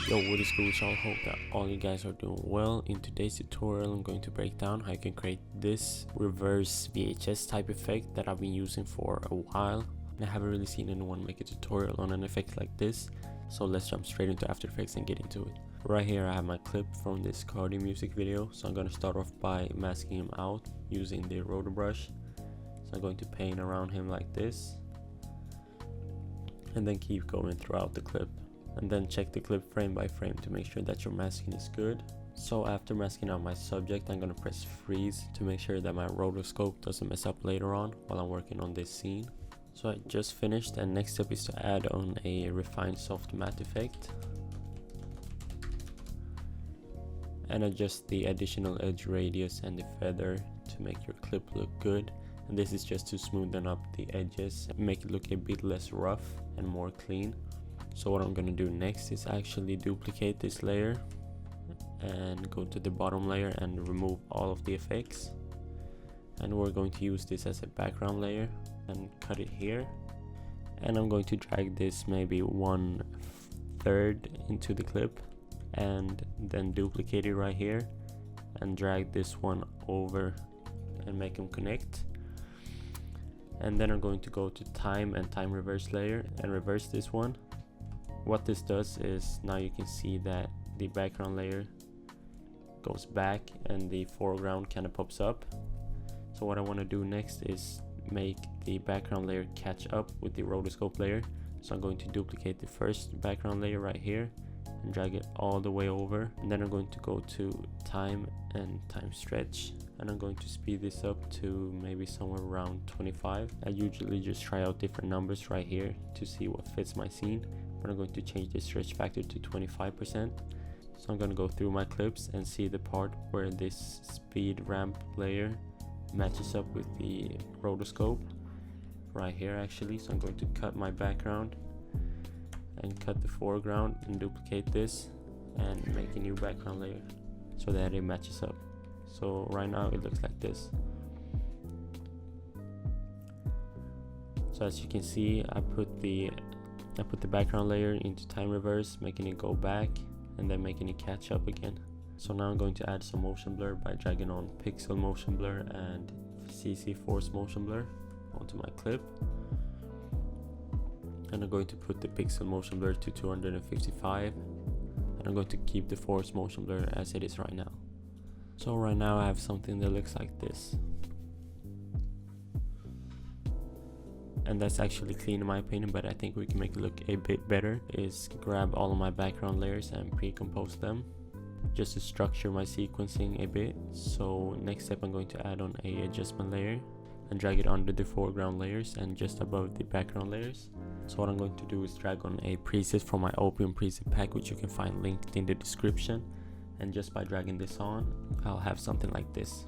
Yo, what is good, y'all? Hope that all you guys are doing well. In today's tutorial, I'm going to break down how you can create this reverse VHS type effect that I've been using for a while. And I haven't really seen anyone make a tutorial on an effect like this, so let's jump straight into After Effects and get into it. Right here I have my clip from this Carti music video, so I'm going to start off by masking him out using the rotor brush. So I'm going to paint around him like this, and then keep going throughout the clip. And then check the clip frame by frame to make sure that your masking is good. So after masking out my subject, I'm gonna press freeze to make sure that my rotoscope doesn't mess up later on while I'm working on this scene. So I just finished, and next step is to add on a refined soft matte effect and adjust the additional edge radius and the feather to make your clip look good. And this is just to smoothen up the edges and make it look a bit less rough and more clean. So what I'm going to do next is actually duplicate this layer and go to the bottom layer and remove all of the effects. And we're going to use this as a background layer and cut it here. And I'm going to drag this maybe 1/3 into the clip and then duplicate it right here and drag this one over and make them connect. And then I'm going to go to time and time reverse layer and reverse this one. What this does is now you can see that the background layer goes back and the foreground kind of pops up. So what I want to do next is make the background layer catch up with the rotoscope layer. So I'm going to duplicate the first background layer right here and drag it all the way over. And then I'm going to go to time and time stretch, and I'm going to speed this up to maybe somewhere around 25. I usually just try out different numbers right here to see what fits my scene. I'm going to change the stretch factor to 25%. So I'm going to go through my clips and see the part where this speed ramp layer matches up with the rotoscope right here actually. So I'm going to cut my background and cut the foreground and duplicate this and make a new background layer so that it matches up. So right now it looks like this. So as you can see, I put the background layer into time reverse, making it go back and then making it catch up again. So now I'm going to add some motion blur by dragging on pixel motion blur and CC force motion blur onto my clip. And I'm going to put the pixel motion blur to 255, and I'm going to keep the force motion blur as it is right now. So right now I have something that looks like this. And that's actually clean in my opinion, but I think we can make it look a bit better is grab all of my background layers and pre-compose them just to structure my sequencing a bit. So next step, I'm going to add on a adjustment layer and drag it under the foreground layers and just above the background layers. So what I'm going to do is drag on a preset from my Opium preset pack, which you can find linked in the description, and just by dragging this on, I'll have something like this.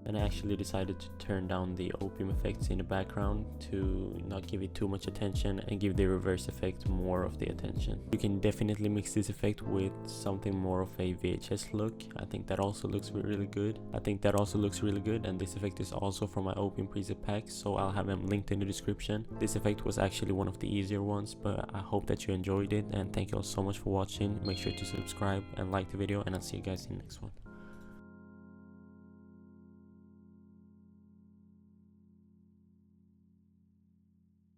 And I actually decided to turn down the opium effects in the background to not give it too much attention and give the reverse effect more of the attention. You can definitely mix this effect with something more of a VHS look. I think that also looks really good. And this effect is also from my Opium preset pack, so I'll have them linked in the description. This effect was actually one of the easier ones, but I hope that you enjoyed it, and thank you all so much for watching. Make sure to subscribe and like the video, and I'll see you guys in the next one.